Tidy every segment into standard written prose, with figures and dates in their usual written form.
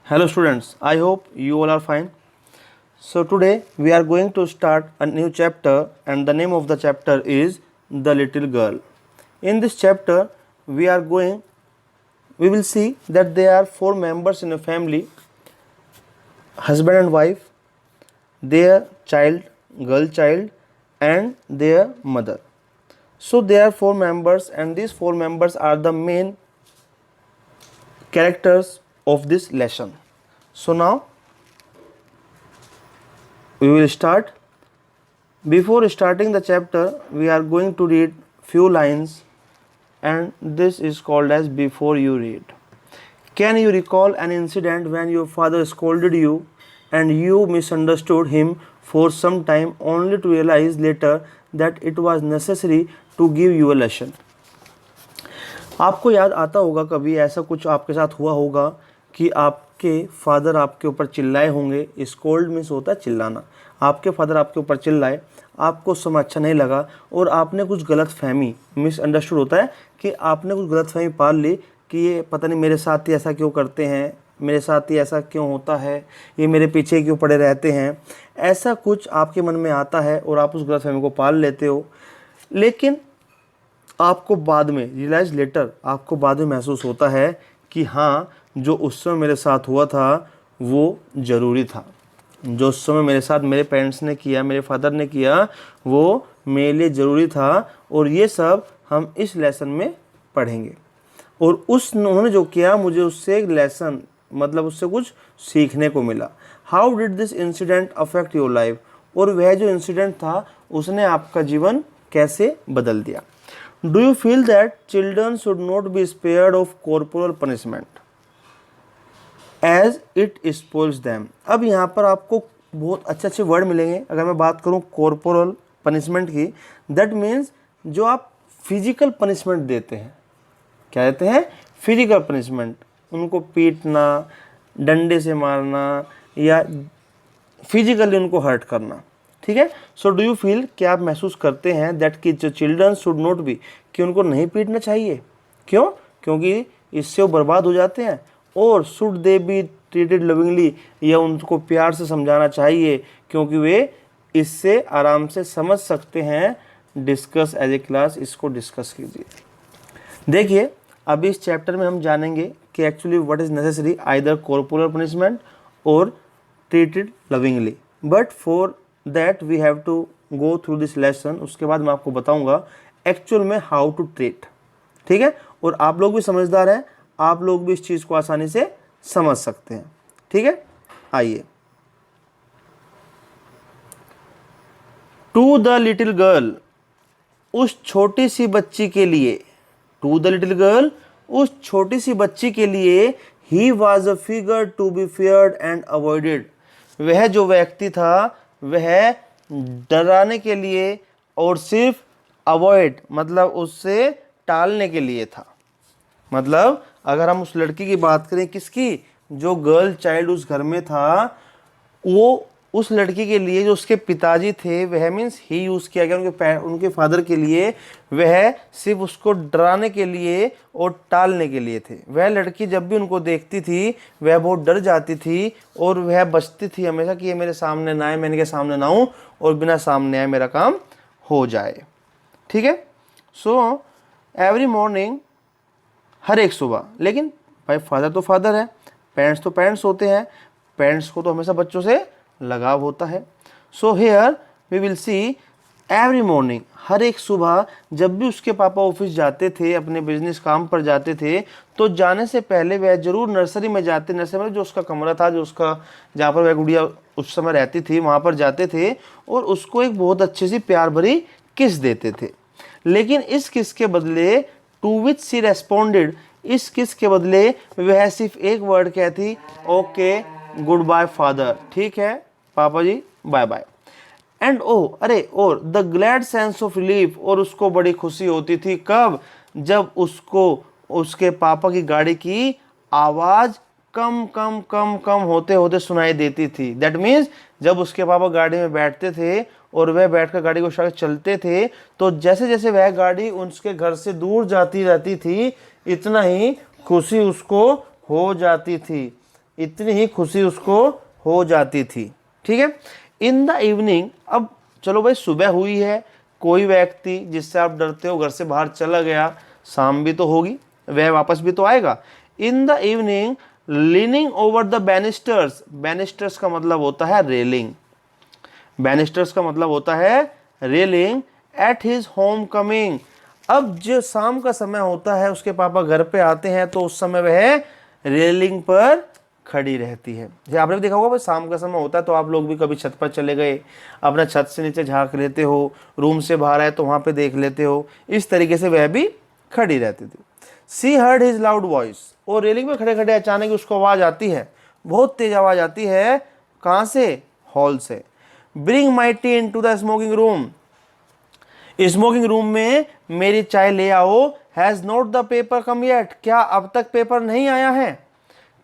Hello students, I hope you all are fine. So today we are going to start a new chapter and the name of the chapter is The Little Girl. In this chapter we will see that there are four members in a family, husband and wife, their child, girl child and their mother. So there are four members and these four members are the main characters of this lesson. So now we will start. Before starting the chapter, we are going to read few lines and this is called as before you read. Can you recall an incident when your father scolded you and you misunderstood him for some time only to realize later that it was necessary to give you a lesson? आपको याद आता होगा कभी ऐसा कुछ आपके साथ हुआ होगा कि आपके फादर आपके ऊपर चिल्लाए होंगे। स्कोल्ड मीन्स होता है चिल्लाना। आपके फादर आपके ऊपर चिल्लाए, आपको समय अच्छा नहीं लगा और आपने कुछ गलत फहमी, मिसअंडरस्टूड होता है कि आपने कुछ गलत फहमी पाल ली कि ये पता नहीं मेरे साथ ही ऐसा क्यों करते हैं, मेरे साथ ही ऐसा क्यों होता है, ये मेरे पीछे क्यों पड़े रहते हैं। ऐसा कुछ आपके मन में आता है और आप उस गलत फहमी को पाल लेते हो। लेकिन आपको बाद में रियलाइज लेटर आपको बाद में महसूस होता है कि हाँ, जो उस समय मेरे साथ हुआ था वो ज़रूरी था। जो उस समय मेरे साथ मेरे पेरेंट्स ने किया, मेरे फादर ने किया, वो मेरे लिए ज़रूरी था और ये सब हम इस लेसन में पढ़ेंगे। और उन्होंने जो किया मुझे उससे एक लेसन मतलब उससे कुछ सीखने को मिला। How did this incident affect your life? और वह जो इंसिडेंट था उसने आपका जीवन कैसे बदल दिया। Do you feel that children should not be spared of corporal punishment as it spoils them? अब यहाँ पर आपको बहुत अच्छे अच्छे वर्ड मिलेंगे। अगर मैं बात करूँ कॉर्पोरल पनिशमेंट की, दैट मीन्स जो आप फिजिकल पनिशमेंट देते हैं। क्या देते हैं? Physical punishment. उनको पीटना, डंडे से मारना या फिजिकली उनको हर्ट करना। ठीक है। सो डू यू फील, क्या आप महसूस करते हैं दैट कि जो चिल्ड्रन शुड नॉट बी, कि उनको नहीं पीटना चाहिए? क्यों? क्योंकि इससे वो बर्बाद हो जाते हैं। और should they be treated lovingly, या उनको प्यार से समझाना चाहिए क्योंकि वे इससे आराम से समझ सकते हैं। डिस्कस एज ए क्लास, इसको डिस्कस कीजिए। देखिए अभी इस चैप्टर में हम जानेंगे कि actually what is necessary, either corporal punishment और treated lovingly. But for that we have to go through this lesson. उसके बाद मैं आपको बताऊंगा एक्चुअल में हाउ टू ट्रीट। ठीक है। और आप लोग भी समझदार हैं, आप लोग भी इस चीज को आसानी से समझ सकते हैं। ठीक है। आइए। टू द लिटिल गर्ल, उस छोटी सी बच्ची के लिए। टू द लिटिल गर्ल, उस छोटी सी बच्ची के लिए। He was a figure to be feared and avoided, वह जो व्यक्ति था वह डराने के लिए और सिर्फ अवॉइड मतलब उससे टालने के लिए था। मतलब अगर हम उस लड़की की बात करें, किसकी? जो गर्ल चाइल्ड उस घर में था, वो उस लड़की के लिए जो उसके पिताजी थे, वह मीन्स ही यूज़ किया गया उनके फादर के लिए, वह सिर्फ उसको डराने के लिए और टालने के लिए थे। वह लड़की जब भी उनको देखती थी वह बहुत डर जाती थी और वह बचती थी हमेशा कि ये मेरे सामने ना आए, मैं इनके सामने ना आऊँ और बिना सामने आए मेरा काम हो जाए। ठीक है। सो एवरी मॉर्निंग, हर एक सुबह। लेकिन भाई फादर तो फादर है, पेरेंट्स तो पेरेंट्स होते हैं, पेरेंट्स को तो हमेशा बच्चों से लगाव होता है। So here we will see every morning, हर एक सुबह जब भी उसके पापा ऑफिस जाते थे, अपने बिजनेस काम पर जाते थे, तो जाने से पहले वह जरूर नर्सरी में जाते। नर्सरी में जो उसका कमरा था, जो उसका जहाँ पर वह गुड़िया उस समय रहती थी, वहाँ पर जाते थे और उसको एक बहुत अच्छी सी प्यार भरी किस देते थे। लेकिन इस किस के बदले, टू विच सी रेस्पॉन्डेड, इस किस के बदले वह सिर्फ एक वर्ड कहती, ओके गुड बाय फादर, ठीक है पापा जी, बाय बाय। एंड और the glad sense of relief, और उसको बड़ी खुशी होती थी। कब? जब उसको उसके पापा की गाड़ी की आवाज कम कम कम कम होते होते सुनाई देती थी। दैट मीन्स जब उसके पापा गाड़ी में बैठते थे और वह बैठकर गाड़ी को शायद चलते थे, तो जैसे जैसे वह गाड़ी उसके घर से दूर जाती रहती थी, इतना ही खुशी उसको हो जाती थी। इतनी ही खुशी उसको हो जाती थी। ठीक है। इन द इवनिंग, अब चलो भाई सुबह हुई है, कोई व्यक्ति जिससे आप डरते हो घर से बाहर चला गया, शाम भी तो होगी, वह वापस भी तो आएगा। In the evening leaning over the banisters, banisters का मतलब होता है रेलिंग, बैनिस्टर्स का मतलब होता है railing, at his home coming. अब जो शाम का समय होता है, उसके पापा घर पे आते हैं, तो उस समय वह रेलिंग पर खड़ी रहती है। जैसे आपने भी देखा होगा भाई, शाम का समय होता है तो आप लोग भी कभी छत पर चले गए, अपना छत से नीचे झांक लेते हो, रूम से बाहर आए तो वहां पे देख लेते हो, इस तरीके से वह भी खड़ी रहती थी। She heard his loud voice, और रेलिंग पे खड़े खड़े अचानक उसको आवाज आती है, बहुत तेज आवाज आती है। कहां से? हॉल से। Bring my tea into the smoking room, smoking room में मेरी चाय ले आओ। Has not the paper come yet, क्या अब तक पेपर नहीं आया है?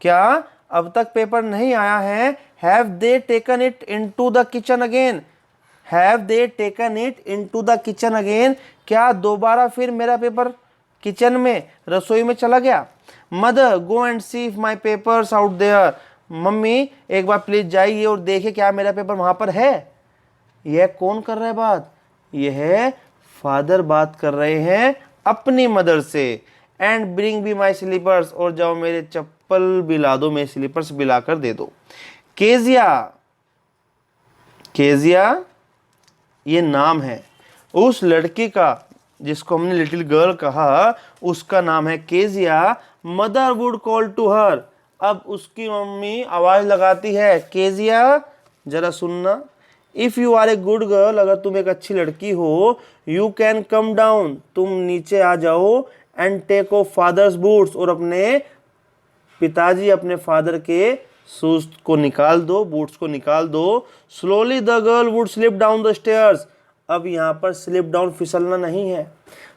क्या अब तक पेपर नहीं आया है? Have they taken it into the kitchen again, have they taken it into the kitchen again, क्या दोबारा फिर मेरा पेपर किचन में, रसोई में चला गया? Mother go and see if my papers out there, mummy एक बार प्लीज जाइए और देखिए क्या मेरा पेपर वहां पर है। यह कौन कर रहा है बात? यह फादर बात कर रहे हैं अपनी मदर से। And bring be my slippers, और जाओ मेरे चप्पल भी ला दो, मेरे स्लीपर्स भी ला कर दे दो। केजिया, केजिया ये नाम है उस लड़की का जिसको हमने लिटिल गर्ल कहा, उसका नाम है Kezia. Mother would call to her, अब उसकी मम्मी आवाज लगाती है, केजिया जरा सुनना, if you are a good girl, अगर तुम एक अच्छी लड़की हो, यू कैन कम डाउन, तुम नीचे आ जाओ, and take off father's boots, और अपने पिताजी अपने फादर के शूज को निकाल दो, बूट्स को निकाल दो। Slowly the girl would slip down the stairs, अब यहाँ पर स्लिप डाउन फिसलना नहीं है,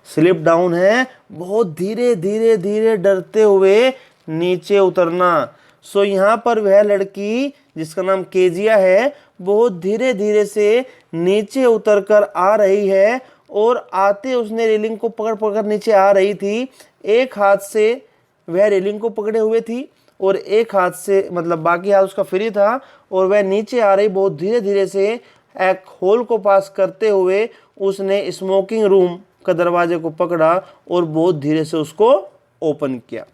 स्लिप डाउन है बहुत धीरे धीरे धीरे डरते हुए नीचे उतरना। सो यहाँ पर वह लड़की जिसका नाम केजिया है, बहुत धीरे धीरे से नीचे उतर कर आ रही है, और आते उसने रेलिंग को पकड़ पकड़ नीचे आ रही थी। एक हाथ से वह रेलिंग को पकड़े हुए थी, और एक हाथ से मतलब बाकी हाथ उसका फ्री था, और वह नीचे आ रही बहुत धीरे धीरे से। एक होल को पास करते हुए उसने स्मोकिंग रूम का दरवाजे को पकड़ा और बहुत धीरे से उसको ओपन किया।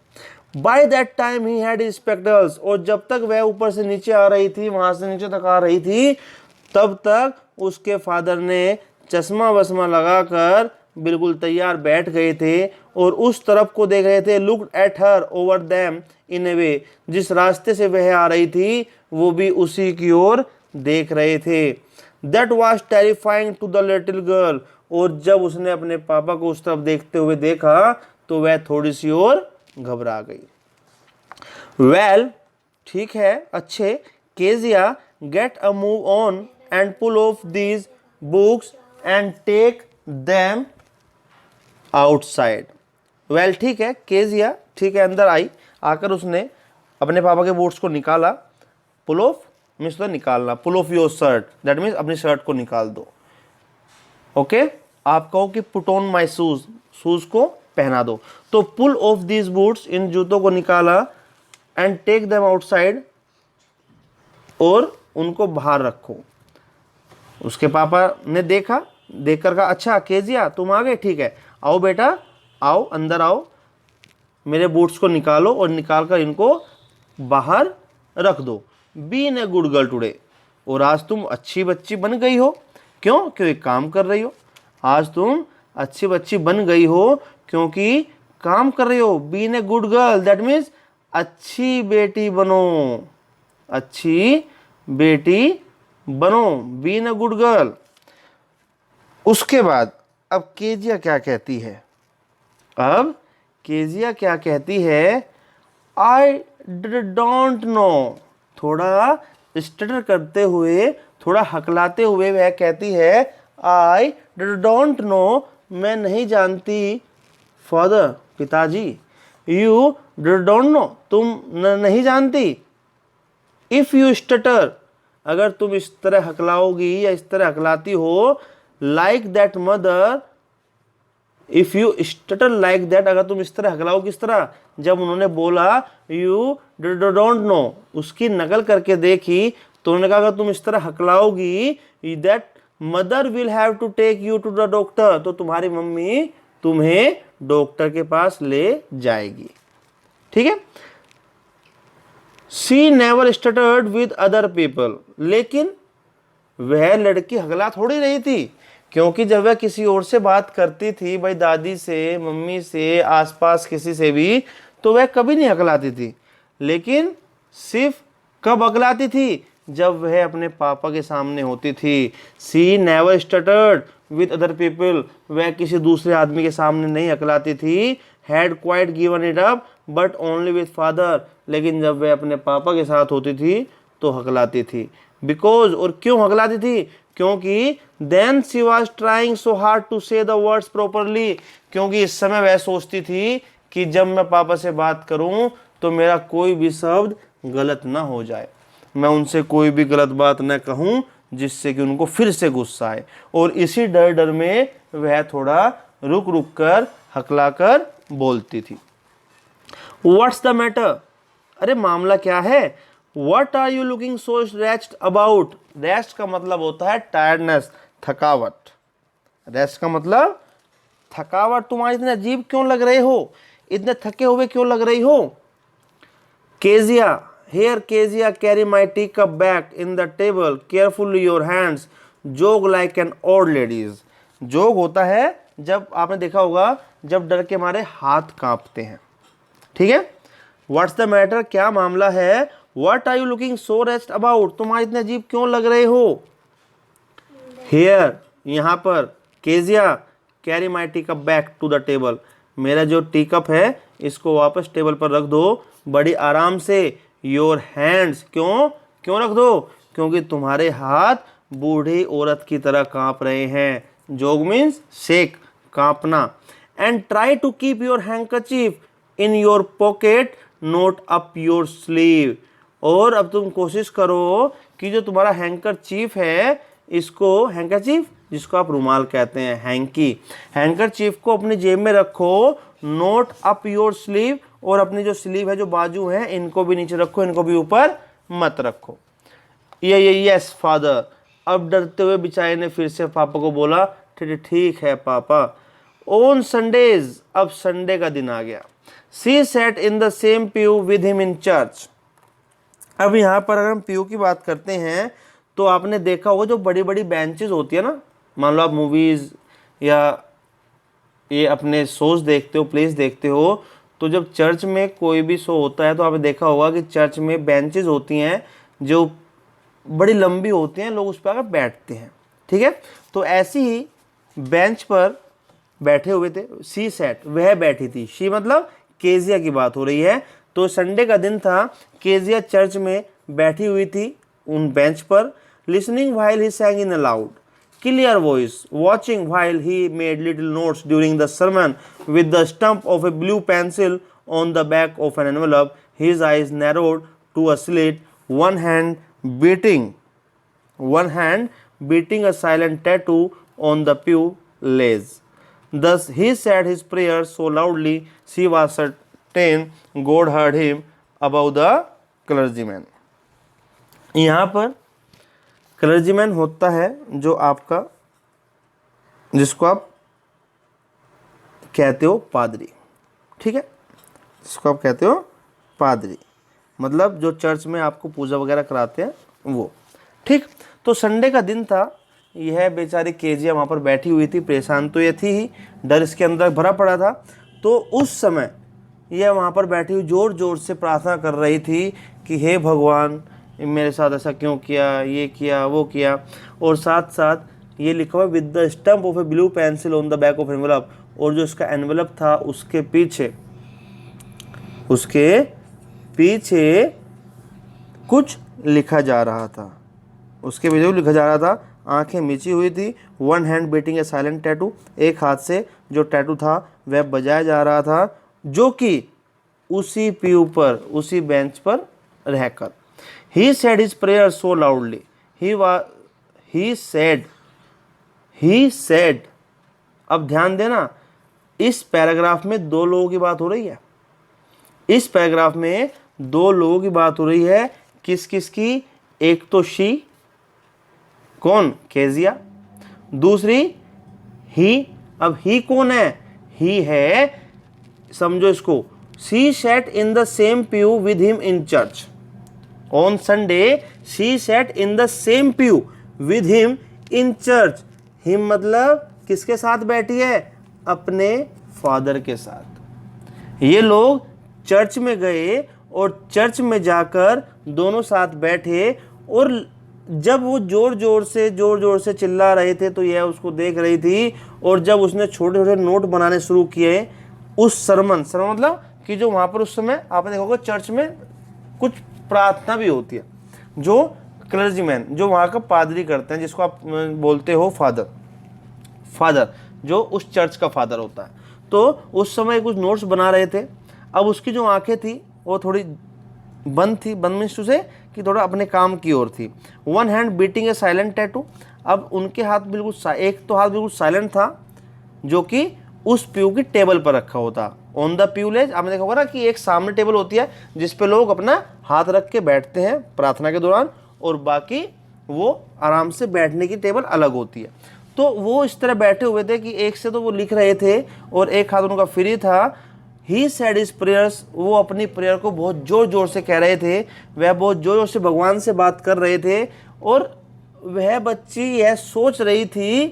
By that time he had spectacles, और जब तक वह ऊपर से नीचे आ रही थी, वहां से नीचे तक आ रही थी, तब तक उसके फादर ने चश्मा वश्मा लगाकर बिल्कुल तैयार बैठ गए थे, और उस तरफ को देख रहे थे। Look at her over them in a way, जिस रास्ते से वह आ रही थी वो भी उसी की ओर देख रहे थे। That was terrifying to the little girl, और जब उसने अपने पापा को उस तरफ देखते हुए देखा तो वह थोड़ी सी और घबरा गई। वेल, ठीक है, अच्छे, Kezia get a move on and pull off these books and take them outside. Well, ठीक है, केजिया ठीक है अंदर आई, आकर उसने अपने पापा के बूट्स को निकाला। पुल ऑफ मीन्स तो निकालना, pull off your shirt, that means अपनी शर्ट को निकाल दो। ओके, आप कहो कि put on my shoes, shoes को पहना दो, तो पुल ऑफ दीज बूट्स, इन जूतों को निकाला, एंड टेक देम आउटसाइड, और उनको बाहर रखो। उसके पापा ने देखा, देखकर कहा अच्छा केजिया तुम आ गए, ठीक है, आओ बेटा आओ, अंदर आओ, मेरे बूट्स को निकालो, और निकाल कर इनको बाहर रख दो। Be in A good girl today, और आज तुम अच्छी बच्ची बन गई हो। क्यों? क्योंकि काम कर रही हो। आज तुम अच्छी बच्ची बन गई हो क्योंकि काम कर रही हो। Be in A good girl, that means अच्छी बेटी बनो, अच्छी बेटी बनो, be in A good girl. उसके बाद अब केजिया क्या कहती है? अब केजिया क्या कहती है? आई डोंट नो, थोड़ा स्टटर करते हुए, थोड़ा हकलाते हुए वह कहती है, आई डोंट नो, मैं नहीं जानती, फादर पिताजी, यू डोंट नो, तुम नहीं जानती, इफ यू स्टटर, अगर तुम इस तरह हकलाओगी या इस तरह हकलाती हो, like that mother, if you stutter like that, अगर तुम इस तरह हकलाओ, किस तरह, जब उन्होंने बोला यू डोंट नो, उसकी नकल करके देखी तो उन्होंने कहा अगर तुम इस तरह हकलाओगी that mother will have to take you to the doctor, तो तुम्हारी मम्मी तुम्हें डॉक्टर के पास ले जाएगी। ठीक है। She never stuttered with other people, लेकिन वह लड़की हकला थोड़ी रही थी, क्योंकि जब वह किसी और से बात करती थी, भाई दादी से, मम्मी से, आसपास किसी से भी, तो वह कभी नहीं हकलाती थी। लेकिन सिर्फ कब हकलाती थी, जब वह अपने पापा के सामने होती थी। सी never stuttered with other people, वह किसी दूसरे आदमी के सामने नहीं हकलाती थी। Had quite given it up but only with father, लेकिन जब वह अपने पापा के साथ होती थी तो हकलाती थी। बिकॉज, और क्यों हकलाती थी, क्योंकि then she was trying so hard to say the words properly, क्योंकि इस समय वह सोचती थी कि जब मैं पापा से बात करूं तो मेरा कोई भी शब्द गलत ना हो जाए, मैं उनसे कोई भी गलत बात न कहूं जिससे कि उनको फिर से गुस्सा आए। और इसी डर डर में वह थोड़ा रुक रुक कर हकला कर बोलती थी। व्हाट्स द मैटर, अरे मामला क्या है। What are you looking so rest about? Rest का मतलब होता है टायर्डनेस, थकावट। रेस्ट का मतलब थकावट। तुम्हारी इतने अजीब क्यों लग रहे हो, इतने थके हुए क्यों लग रही हो। Kezia, here Kezia carry my teacup back in the table, carefully your hands, jog like an old ladies। जोग होता है जब आपने देखा होगा जब डर के मारे हाथ कांपते हैं। ठीक है। व्हाट्स द मैटर, क्या मामला है। What are you looking so rest about, तुम्हारे इतने अजीब क्यों लग रहे हो। हियर, यहाँ पर, Kezia carry my tea cup back to the table, मेरा जो टी कप है इसको वापस टेबल पर रख दो बड़ी आराम से। योर हैंड्स, क्यों रख दो, क्योंकि तुम्हारे हाथ बूढ़ी औरत की तरह कांप रहे हैं। जोग मीन्स शेक, कांपना। And try to keep your handkerchief in your pocket not up your sleeve, और अब तुम कोशिश करो कि जो तुम्हारा हैंकरचीफ है, इसको, हैंकरचीफ जिसको आप रुमाल कहते हैं, हैंकी, हैंकरचीफ को अपनी जेब में रखो। नोट अप योर स्लीव, और अपनी जो स्लीव है, जो बाजू है, इनको भी नीचे रखो, इनको भी ऊपर मत रखो। ये यस फादर, अब डरते हुए बेचारे ने फिर से पापा को बोला ठीक है पापा। ऑन संडेज, अब संडे का दिन आ गया। She sat in the same pew with him in church. अब यहाँ पर अगर हम पीयू की बात करते हैं तो आपने देखा होगा जो बड़ी बड़ी बेंचेस होती है ना, मान लो आप मूवीज़ या ये अपने शोज देखते हो, प्लेस देखते हो, तो जब चर्च में कोई भी शो होता है तो आपने देखा होगा कि चर्च में बेंचेस होती हैं जो बड़ी लंबी होती हैं, लोग उस पर आकर बैठते हैं। ठीक है। तो ऐसी ही बेंच पर बैठे हुए थे। सी सेट, वह बैठी थी। शी मतलब केजिया की बात हो रही है। तो संडे का दिन था, केजिया चर्च में बैठी हुई थी उन बेंच पर। Listening while he sang in a loud clear voice, watching while he made little notes during the sermon with the stump of a blue pencil on the back of an envelope. His eyes narrowed to a slit, one hand beating a silent tattoo on the pew lace. Thus he said his prayers so loudly she was certain God heard him above the clergyman. यहाँ पर clergyman होता है जो आपका, जिसको आप कहते हो पादरी। ठीक है, जिसको आप कहते हो पादरी, मतलब जो चर्च में आपको पूजा वगैरह कराते हैं वो। ठीक। तो संडे का दिन था, यह बेचारी केजिया वहाँ पर बैठी हुई थी, परेशान तो ये थी ही, डर इसके अंदर भरा पड़ा था। तो उस समय यह वहाँ पर बैठी हुई जोर जोर से प्रार्थना कर रही थी कि हे भगवान, मेरे साथ ऐसा क्यों किया, ये किया, वो किया। और साथ साथ ये लिखा हुआ with the stump of A blue pencil on the back of envelope, और जो इसका एनवेलप था उसके पीछे कुछ लिखा जा रहा था, उसके पीछे लिखा जा रहा था। आंखें मिची हुई थी। वन हैंड बीटिंग ए साइलेंट टैटू, एक हाथ से जो टैटू था वह बजाया जा रहा था, जो कि उसी पीयू पर, उसी बेंच पर रहकर। He said his prayer so loudly. He said, अब ध्यान देना, इस पैराग्राफ में दो लोगों की बात हो रही है। इस पैराग्राफ में दो लोगों की बात हो रही है। किस किस की? एक तो शी, कौन? केजिया। दूसरी ही। अब ही कौन है? ही है, समझो इसको, she sat in the same pew with him in church on Sunday. she sat in the same pew with him in church. him मतलब किसके साथ बैठी है? अपने फादर के साथ। ये लोग चर्च में गए और चर्च में जाकर दोनों साथ बैठे, और जब वो जोर जोर से चिल्ला रहे थे तो यह उसको देख रही थी। और जब उसने छोटे छोटे नोट बनाने शुरू किए उस सरमन मतलब कि जो वहाँ पर उस समय आपने देखा होगा चर्च में कुछ प्रार्थना भी होती है, जो क्लर्जीमैन, जो वहाँ का पादरी करते हैं, जिसको आप बोलते हो फादर, जो उस चर्च का फादर होता है। तो उस समय कुछ नोट्स बना रहे थे। अब उसकी जो आंखें थी वो थोड़ी बंद थी, बंद मीन्स टू से कि थोड़ा अपने काम की ओर थी। वन हैंड बीटिंग ए साइलेंट टैटू। अब उनके हाथ बिल्कुल, एक तो हाथ बिल्कुल साइलेंट था जो कि उस प्यू की टेबल पर रखा होता। ऑन द प्यूलेज, आपने देखा होगा ना कि एक सामने टेबल होती है जिस पे लोग अपना हाथ रख के बैठते हैं प्रार्थना के दौरान, और बाकी वो आराम से बैठने की टेबल अलग होती है। तो वो इस तरह बैठे हुए थे कि एक से तो वो लिख रहे थे और एक हाथ उनका फ्री था। ही सेड हिज प्रेयर्स, वो अपनी प्रेयर को बहुत जोर जोर से कह रहे थे, वह बहुत जोर जोर से भगवान से बात कर रहे थे। और वह बच्ची यह सोच रही थी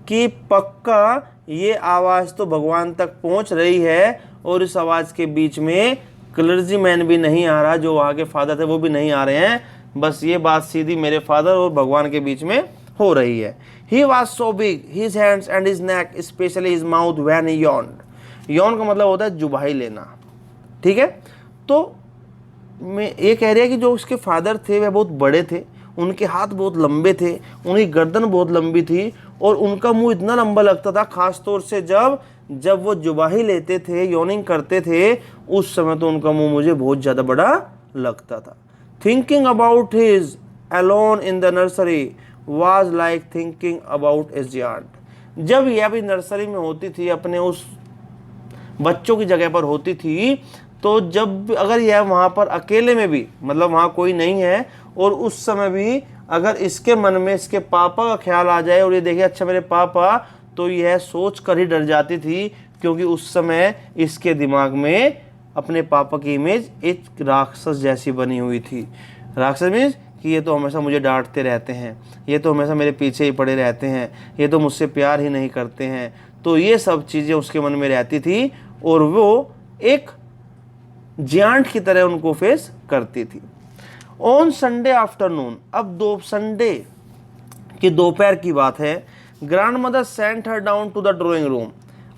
कि पक्का ये आवाज़ तो भगवान तक पहुंच रही है, और इस आवाज़ के बीच में क्लर्जी मैन भी नहीं आ रहा, जो वहाँ के फादर थे वो भी नहीं आ रहे हैं, बस ये बात सीधी मेरे फादर और भगवान के बीच में हो रही है। He was so big, his hands and his neck, especially his mouth when he yawned. यौन का मतलब होता है जुबाही लेना, ठीक है। तो मैं ये कह रही है कि जो उसके फादर थे वह बहुत बड़े थे, उनके हाथ बहुत लंबे थे, उनकी गर्दन बहुत लंबी थी, और उनका मुंह इतना लंबा लगता था, खास तौर से जब वो जुबाही लेते थे, यॉनिंग करते थे, उस समय तो उनका मुंह मुझे बहुत ज़्यादा बड़ा लगता था। Thinking about his alone in the nursery was like thinking about A giant. जब यह भी नर्सरी में होती थी, अपने उस बच्चों की जगह पर होती थी, तो जब अगर यह वहाँ पर अकेले में भी, मतलब वहाँ कोई नहीं है, और उस समय भी अगर इसके मन में इसके पापा का ख्याल आ जाए और ये देखे अच्छा मेरे पापा, तो यह सोच कर ही डर जाती थी, क्योंकि उस समय इसके दिमाग में अपने पापा की इमेज एक राक्षस जैसी बनी हुई थी। राक्षस मीन्स कि ये तो हमेशा मुझे डांटते रहते हैं, ये तो हमेशा मेरे पीछे ही पड़े रहते हैं, ये तो मुझसे प्यार ही नहीं करते हैं। तो ये सब चीज़ें उसके मन में रहती थी, और वो एक जियांट की तरह उनको फेस करती थी। ऑन संडे आफ्टरनून, अब संडे की दोपहर की बात है, grandmother sent her down to the drawing room.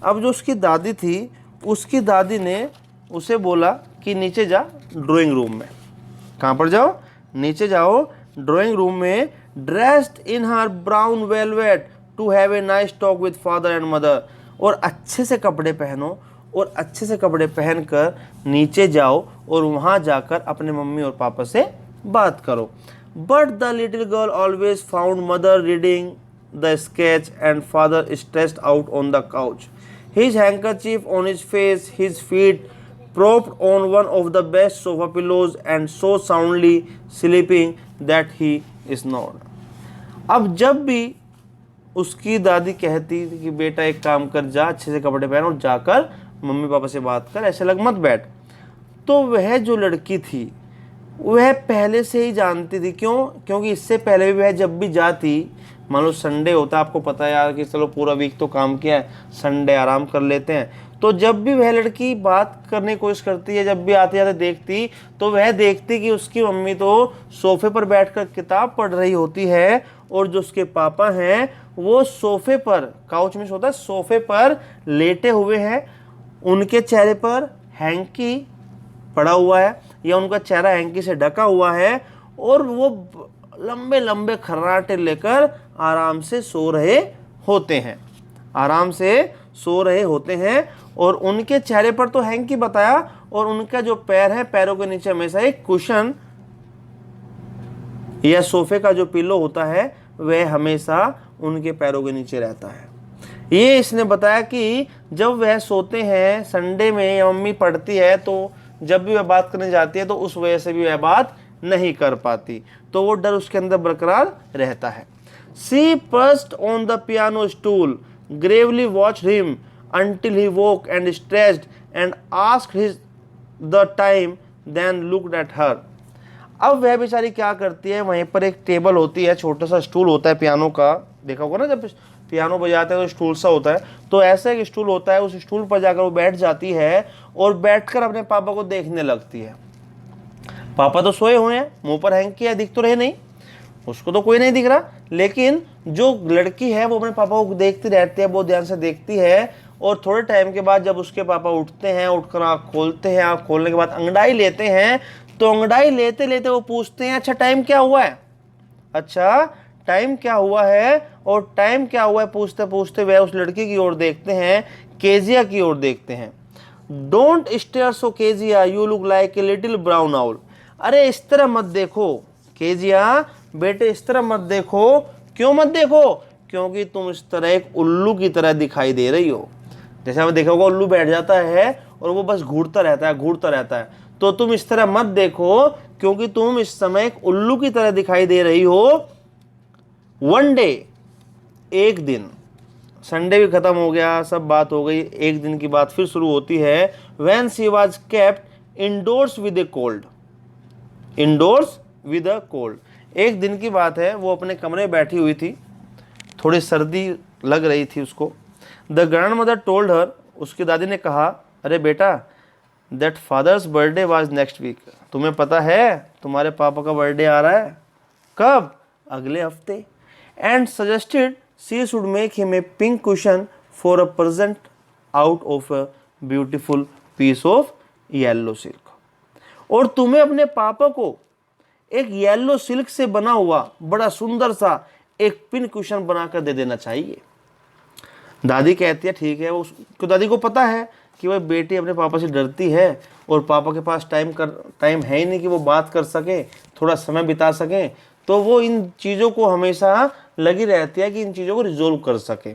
अब जो उसकी दादी थी, उसकी दादी ने उसे बोला कि नीचे जा ड्राइंग रूम में। कहाँ पर जाओ? नीचे जाओ ड्राइंग रूम में। Dressed in her brown velvet to have a nice talk with father and mother. और अच्छे से कपड़े पहनो, और अच्छे से कपड़े पहनकर नीचे जाओ और वहाँ जाकर अपने मम्मी और पापा से बात करो। But the little girl always found mother reading the sketch and father stressed out on the couch, his handkerchief on his face, his feet propped on one of the best sofa pillows and so soundly sleeping that he snored. अब जब भी उसकी दादी कहती थी कि बेटा एक काम कर, जा अच्छे से कपड़े पहन और जाकर मम्मी पापा से बात कर, ऐसे लग मत बैठ, तो वह जो लड़की थी वह पहले से ही जानती थी। क्यों? क्योंकि इससे पहले भी वह जब भी जाती, मान लो संडे होता, आपको पता है यार कि चलो पूरा वीक तो काम किया है, संडे आराम कर लेते हैं, तो जब भी वह लड़की बात करने की कोशिश करती है, जब भी आते जाते देखती, तो वह देखती कि उसकी मम्मी तो सोफे पर बैठकर किताब पढ़ रही होती है, और जो उसके पापा हैं वो सोफे पर, काउच में होता है, सोफे पर लेटे हुए हैं, उनके चेहरे पर हैंकी पड़ा हुआ है या उनका चेहरा हैंकी से ढका हुआ है, और वो लंबे लंबे खर्राटे लेकर आराम से सो रहे होते हैं, आराम से सो रहे होते हैं। और उनके चेहरे पर तो हैंकी बताया, और उनका जो पैर है, पैरों के नीचे हमेशा एक कुशन या सोफे का जो पिलो होता है वह हमेशा उनके पैरों के नीचे रहता है। ये इसने बताया कि जब वह सोते हैं संडे में या मम्मी पढ़ती है तो जब भी वह बात करने जाती है तो उस वजह से भी वह बात नहीं कर पाती, तो वो डर उसके अंदर बरकरार रहता है। She perched on the piano stool, gravely watch him until he woke and stretched and asked his the time, then looked at her। अब वह बेचारी क्या करती है, वहीं पर एक टेबल होती है, छोटा सा स्टूल होता है पियानो का, देखा होगा ना जब पियानो बजाते हैं तो स्टूल सा होता है, तो ऐसा एक स्टूल होता है, उस स्टूल पर जाकर वो बैठ जाती है और बैठकर अपने पापा को देखने लगती है। पापा तो सोए हुए हैं, मुंह पर हैंग किया, दिख तो रहे नहीं, उसको तो कोई नहीं दिख रहा, लेकिन जो लड़की है वो अपने पापा को देखती रहती है, बहुत ध्यान से देखती है। और थोड़े टाइम के बाद जब उसके पापा उठते हैं, उठकर आँख खोलते हैं, आँख खोलने के बाद अंगड़ाई लेते हैं, तो अंगड़ाई लेते लेते वो पूछते हैं, अच्छा टाइम क्या हुआ है, अच्छा टाइम क्या हुआ है, और टाइम क्या हुआ है पूछते पूछते वह उस लड़की की ओर देखते हैं, केजिया की ओर देखते हैं। Don't stare so Kezia, you look like a little brown owl. अरे इस तरह मत देखो केजिया, बेटे इस तरह मत देखो। क्यों मत देखो? क्योंकि तुम इस तरह एक उल्लू की तरह दिखाई दे रही हो। जैसे हमें देखा होगा उल्लू बैठ जाता है और वो बस घूरता रहता है, घूरता रहता है, तो तुम इस तरह मत देखो क्योंकि तुम इस समय एक उल्लू की तरह दिखाई दे रही हो। वन डे, एक दिन, संडे भी खत्म हो गया, सब बात हो गई, एक दिन की बात फिर शुरू होती है। When she was kept indoors with a cold, indoors with a cold, एक दिन की बात है, वो अपने कमरे में बैठी हुई थी, थोड़ी सर्दी लग रही थी उसको। The grandmother told her, उसकी दादी ने कहा, अरे बेटा that father's birthday was next week, तुम्हें पता है तुम्हारे पापा का बर्थडे आ रहा है, कब, अगले हफ्ते। And suggested she should make him a pink cushion for a present out of a beautiful piece of yellow silk, और तुम्हें अपने पापा को एक येलो सिल्क से बना हुआ बड़ा सुंदर सा एक पिन कुशन बनाकर दे देना चाहिए। दादी कहती है ठीक है, उसको दादी को पता है कि वह बेटी अपने पापा से डरती है और पापा के पास टाइम है ही नहीं कि वो बात कर सके, थोड़ा समय बिता सकें, तो वो इन चीज़ों को हमेशा लगी रहती है कि इन चीज़ों को रिजोल्व कर सके।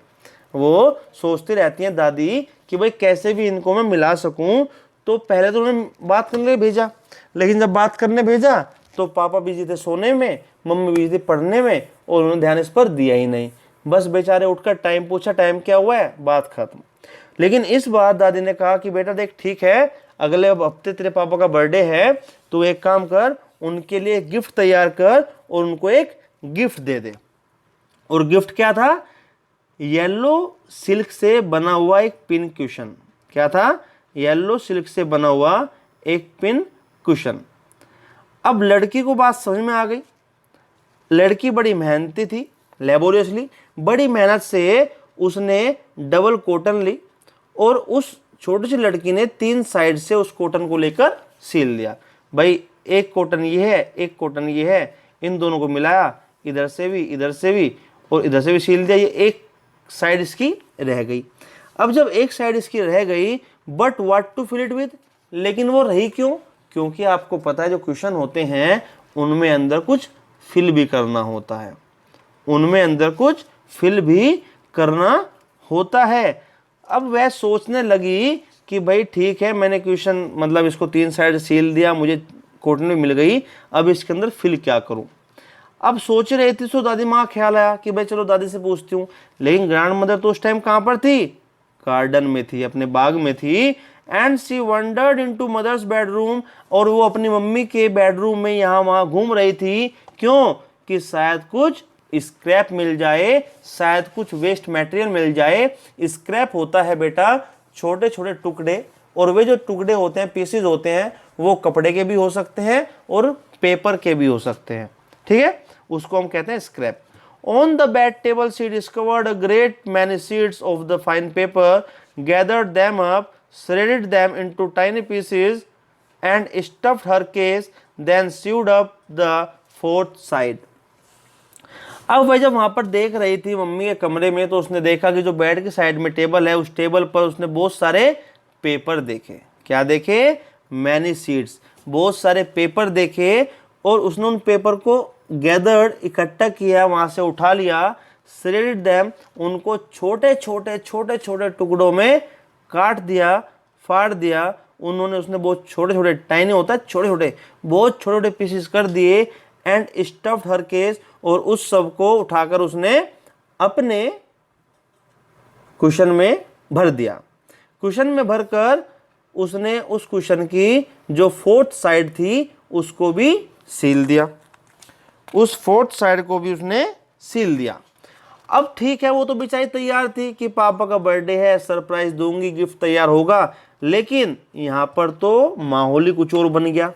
वो सोचती रहती हैं दादी कि भाई कैसे भी इनको मैं मिला सकूं। तो पहले तो उन्होंने बात करने के लिए भेजा, लेकिन जब बात करने भेजा तो पापा बिजी थे सोने में, मम्मी बिजी थी पढ़ने में, और उन्होंने ध्यान इस पर दिया ही नहीं। बस बेचारे उठकर टाइम पूछा, टाइम क्या हुआ है, बात खत्म। लेकिन इस बार दादी ने कहा कि बेटा देख ठीक है, अगले हफ्ते तेरे पापा का बर्थडे है, तो एक काम कर, उनके लिए गिफ्ट तैयार कर और उनको एक गिफ्ट दे दे। और गिफ्ट क्या था? येलो सिल्क से बना हुआ एक पिन कुशन। क्या था? येलो सिल्क से बना हुआ एक पिन कुशन। अब लड़की को बात समझ में आ गई। लड़की बड़ी मेहनती थी, लेबोरियसली बड़ी मेहनत से उसने डबल कॉटन ली और उस छोटी सी लड़की ने 3 साइड से उस कॉटन को लेकर सील दिया। भाई एक कॉटन ये है, एक कॉटन ये है, इन दोनों को मिलाया, इधर से भी और इधर से भी सील दिया। ये एक साइड इसकी रह गई। अब जब एक साइड इसकी रह गई, but what to fill it with, लेकिन वो रही क्यों? क्योंकि आपको पता है जो क्वेश्चन होते हैं उनमें अंदर कुछ फिल भी करना होता है, उनमें अंदर कुछ फिल भी करना होता है। अब वह सोचने लगी कि भाई ठीक है, मैंने क्वेश्चन मतलब इसको 3 साइड सील दिया, मुझे कॉटन भी मिल गई, अब इसके अंदर फिल क्या करूं। अब सोच रही थी, तो दादी माँ ख्याल आया कि भाई चलो दादी से पूछती हूँ। लेकिन ग्रैंड मदर तो उस टाइम कहाँ पर थी? गार्डन में थी, अपने बाग में थी। And she wandered into mother's bedroom, और वो अपनी मम्मी के बेडरूम में यहाँ वहाँ घूम रही थी। क्यों? कि शायद कुछ स्क्रैप मिल जाए, शायद कुछ वेस्ट मटेरियल मिल जाए। स्क्रैप होता है बेटा छोटे छोटे टुकड़े, और वे जो टुकड़े होते हैं, पीसेज होते हैं, वो कपड़े के भी हो सकते हैं और पेपर के भी हो सकते हैं। ठीक है, उसको हम कहते हैं scrap. On the bed table she discovered a great many sheets of the fine paper, gathered them up, shredded them into tiny pieces and stuffed her case, then sewed up the 4th side। अब वह जब वहां पर देख रही थी mummy के कमरे में, तो उसने देखा कि जो बेड की साइड में टेबल है, उस टेबल पर उसने बहुत सारे पेपर देखे। क्या देखे? मैनी शीट्स, बहुत सारे पेपर देखे, और उसने उन पेपर को गैदर्ड, इकट्ठा किया, वहां से उठा लिया, shredded them, उनको छोटे छोटे टुकड़ों में काट दिया, फाड़ दिया उन्होंने। उसने बहुत छोटे छोटे, टाइनी होता है छोटे छोटे, बहुत छोटे छोटे पीसेस कर दिए। एंड स्टफ्ड हर केस, और उस सब को उठाकर उसने अपने कुशन में भर दिया। कुशन में भरकर उसने उस कुशन की जो फोर्थ साइड थी उसको भी सील दिया, उस फोर्थ साइड को भी उसने सील दिया। अब ठीक है, वो तो बेचारी तैयार थी कि पापा का बर्थडे है, सरप्राइज दूंगी, गिफ्ट तैयार होगा। लेकिन यहाँ पर तो माहौल ही कुछ और बन गया।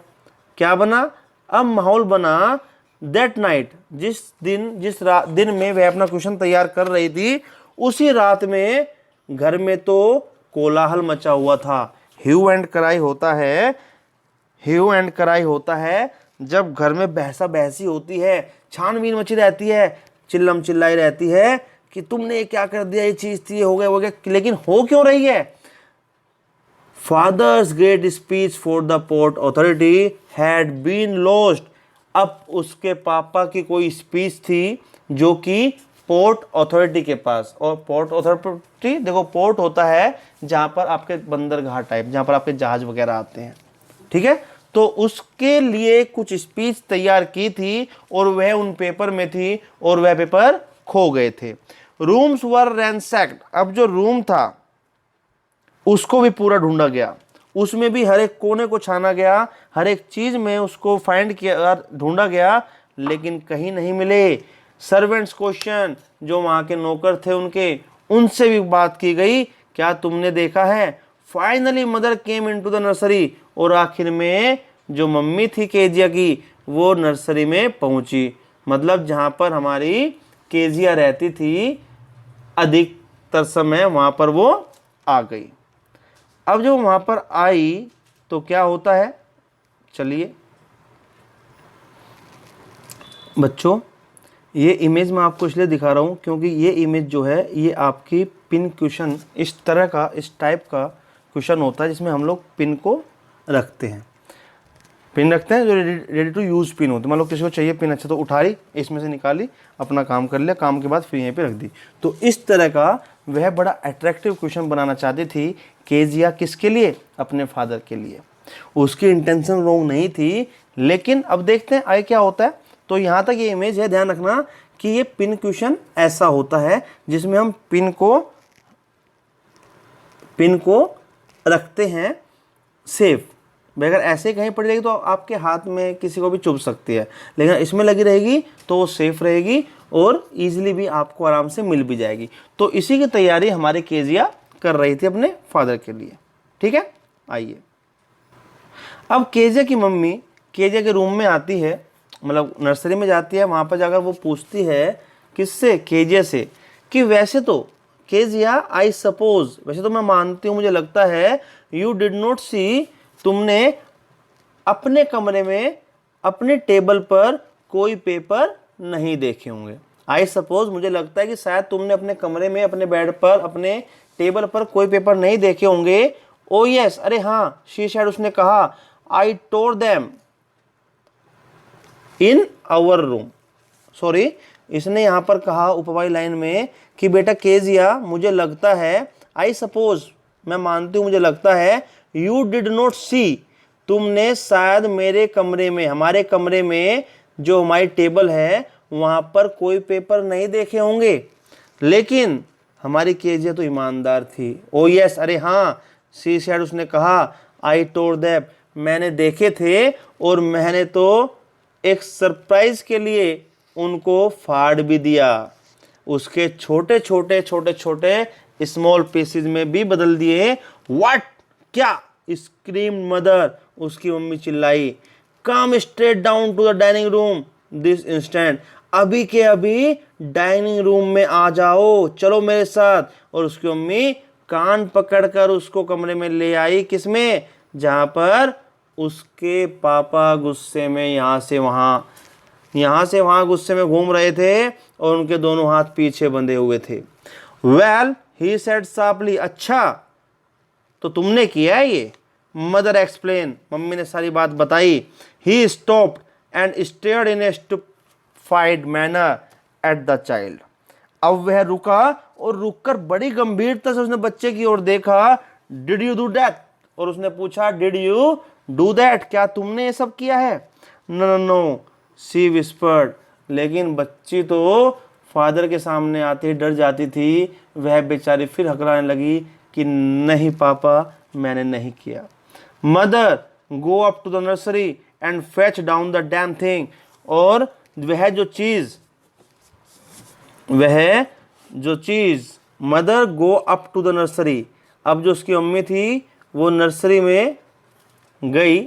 क्या बना? अब माहौल बना दैट नाइट, जिस दिन में वह अपना कुशन तैयार कर रही थी, उसी रात में घर में तो कोलाहल मचा हुआ था। ह्यू एंड क्राई होता है, ह्यू एंड क्राई होता है जब घर में बहसा बहसी होती है, छानबीन मची रहती है, चिल्लम चिल्लाई रहती है कि तुमने ये क्या कर दिया, ये चीज थी, ये हो गया। लेकिन हो क्यों रही है? Father's great speech for the port authority had been lost. अब उसके पापा की कोई स्पीच थी जो कि पोर्ट अथॉरिटी के पास, और पोर्ट अथॉरिटी देखो, पोर्ट होता है जहां पर आपके बंदरगाह टाइप, जहां पर आपके जहाज वगैरह आते हैं, ठीक है। तो उसके लिए कुछ स्पीच तैयार की थी और वह उन पेपर में थी और वह पेपर खो गए थे। रूम्स वर रैंसैक्ड, अब जो रूम था उसको भी पूरा ढूंढा गया, उसमें भी हर एक कोने को छाना गया, हर एक चीज में उसको फाइंड किया, ढूंढा गया, लेकिन कहीं नहीं मिले। सर्वेंट्स क्वेश्चन, जो वहां के नौकर थे उनसे भी बात की गई, क्या तुमने देखा है? Finally mother came into the nursery, और आखिर में जो मम्मी थी केजिया की वो नर्सरी में पहुंची, मतलब जहां पर हमारी केजिया रहती थी अधिकतर समय वहां पर वो आ गई। अब जब वहां पर आई तो क्या होता है, चलिए बच्चों, ये इमेज मैं आपको इसलिए दिखा रहा हूँ क्योंकि ये इमेज जो है ये आपकी पिन क्वेश्चन, इस तरह का, इस टाइप का क्वेश्चन होता है जिसमें हम लोग पिन को रखते हैं। पिन रखते हैं जो रेडी टू यूज़ पिन होती है। मान लो किसी को चाहिए पिन, अच्छा तो उठाई, इसमें से निकाली, अपना काम कर लिया, काम के बाद फिर यहीं पे रख दी। तो इस तरह का वह बड़ा अट्रैक्टिव क्वेश्चन बनाना चाहती थी केजिया, किसके लिए? अपने फादर के लिए। उसकी इंटेंशन रॉन्ग नहीं थी, लेकिन अब देखते हैं आगे क्या होता है। तो यहाँ तक ये इमेज है, ध्यान रखना कि ये पिन क्वेश्चन ऐसा होता है जिसमें हम पिन को रखते हैं सेफ। अगर ऐसे कहीं पड़ी रहेगी तो आपके हाथ में किसी को भी चुभ सकती है, लेकिन इसमें लगी रहेगी तो वो सेफ रहेगी और इजीली भी आपको आराम से मिल भी जाएगी। तो इसी की तैयारी हमारे केजिया कर रही थी अपने फादर के लिए, ठीक है। आइए, अब केजिया की मम्मी केजिया के रूम में आती है, मतलब नर्सरी में जाती है, वहाँ पर जाकर वो पूछती है किससे? केजिया से, कि वैसे तो केजिया आई सपोज, वैसे तो मैं मानती हूँ, मुझे लगता है, यू डिड नॉट सी, तुमने अपने कमरे में अपने टेबल पर कोई पेपर नहीं देखे होंगे। आई सपोज, मुझे लगता है कि शायद तुमने अपने कमरे में, अपने बेड पर, अपने टेबल पर कोई पेपर नहीं देखे होंगे। ओ यस, अरे हाँ, शी सेड, उसने कहा, I tore them in our room. Sorry, इसने यहां पर कहा उपवाई लाइन में कि बेटा केजिया, मुझे लगता है, आई सपोज, मैं मानती हूं, मुझे लगता है, यू डिड नॉट सी, तुमने शायद मेरे कमरे में, हमारे कमरे में जो हमारी टेबल है वहां पर कोई पेपर नहीं देखे होंगे। लेकिन हमारी केजिया तो ईमानदार थी। ओ यस, अरे हाँ, सी सेड, उसने कहा, आई टोल्ड देम, मैंने देखे थे और मैंने तो एक सरप्राइज के लिए उनको फाड़ भी दिया, उसके छोटे छोटे स्मॉल पीसेस में भी बदल दिए। व्हाट, क्या? स्क्रीम मदर, उसकी मम्मी चिल्लाई। Come straight down to the dining room this instant, अभी के अभी डाइनिंग रूम में आ जाओ, चलो मेरे साथ। और उसकी मम्मी कान पकड़कर उसको कमरे में ले आई, किसमें? जहां पर उसके पापा गुस्से में यहाँ से वहां गुस्से में घूम रहे थे और उनके दोनों हाथ पीछे बंधे हुए थे। वेल, ही सेड शार्पली, अच्छा तो तुमने किया है ये? मदर एक्सप्लेन, मम्मी ने सारी बात बताई। He stopped and stared in a stupefied manner at the child. अब वह रुका और रुककर बड़ी गंभीरता से उसने बच्चे की ओर देखा। Did you do that? और उसने पूछा डिड यू डू दैट, क्या तुमने ये सब किया है? No no no, she whispered. लेकिन बच्ची तो फादर के सामने आते ही डर जाती थी। वह बेचारी फिर हकलाने लगी कि नहीं पापा, मैंने नहीं किया। Mother, go up to the nursery and fetch down the damn thing. और वह जो चीज mother go up to the nursery, अब जो उसकी मम्मी थी वो नर्सरी में गई।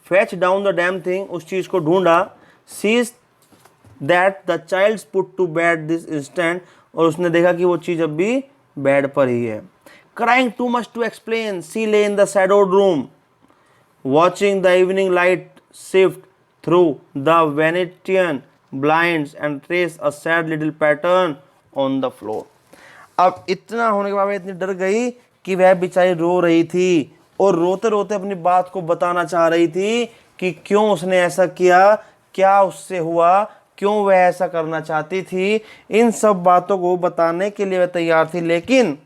Fetch down the damn thing, उस चीज को ढूंढा। Sees that the child's put to bed this instant, और उसने देखा कि वो चीज अब भी बेड पर ही है। Crying too much to explain, she lay in the shadowed room watching the evening light shift through the Venetian blinds and trace a sad little pattern on the floor। अब इतना होने के बाद वह इतनी डर गई कि वह बेचारी रो रही थी और रोते रोते अपनी बात को बताना चाह रही थी कि क्यों उसने ऐसा किया, क्या उससे हुआ, क्यों वह ऐसा करना चाहती थी। इन सब बातों को बताने के लिए वह तैयार थी, लेकिन